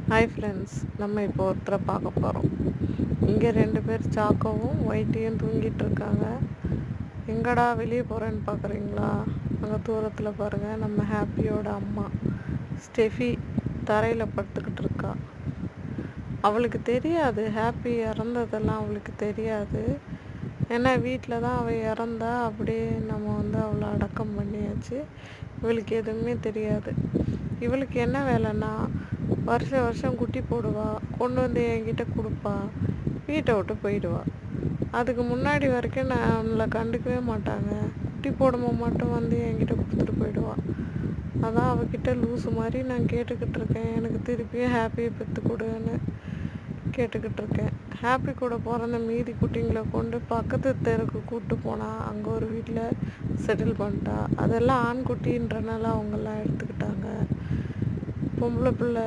Hi friends, நம்ம இப்போ ஒருத்தரை பார்க்க போகிறோம். இங்கே 2 பேர் சாக்கோவும் ஒயிட்டையும் தூங்கிட்டு இருக்காங்க. எங்கடா வெளியே போகிறேன்னு பார்க்குறீங்களா? அங்கே தூரத்தில் பாருங்கள், நம்ம ஹாப்பியோட அம்மா ஸ்டெஃபி தரையில் படுத்துக்கிட்டு இருக்கா. அவளுக்கு தெரியாது, ஹாப்பி இறந்ததெல்லாம் அவளுக்கு தெரியாது. ஏன்னா வீட்டில் தான் அவள் இறந்தா, அப்படியே நம்ம அவளை அடக்கம் பண்ணியாச்சு. இவளுக்கு எதுவுமே தெரியாது. இவளுக்கு என்ன வேலைன்னா, வருஷம் குட்டி போடுவா, கொண்டு வந்து என்கிட்ட கொடுப்பா, வீட்டை விட்டு போயிடுவா. அதுக்கு முன்னாடி வரைக்கும் நான் அவளை கண்டுக்கவே மாட்டாங்க. குட்டி போடும்போது மட்டும் வந்து என்கிட்ட கொடுத்துட்டு போயிடுவா. அதான் அவகிட்ட லூஸு மாதிரி நான் கேட்டுக்கிட்டு இருக்கேன், எனக்கு திருப்பியும் ஹாப்பியை பெற்று கொடுன்னு கேட்டுக்கிட்டு இருக்கேன். ஹாப்பி கூட பிறந்த மீதி குட்டிங்களை கொண்டு பக்கத்து தெருக்கு கூப்பிட்டு போனால் அங்கே ஒரு வீட்டில் செட்டில் பண்ணிட்டா. அதெல்லாம் ஆண் குட்டின்றனால அவங்கெல்லாம் எடுத்துக்கிட்டாங்க. பொம்பளை பிள்ளை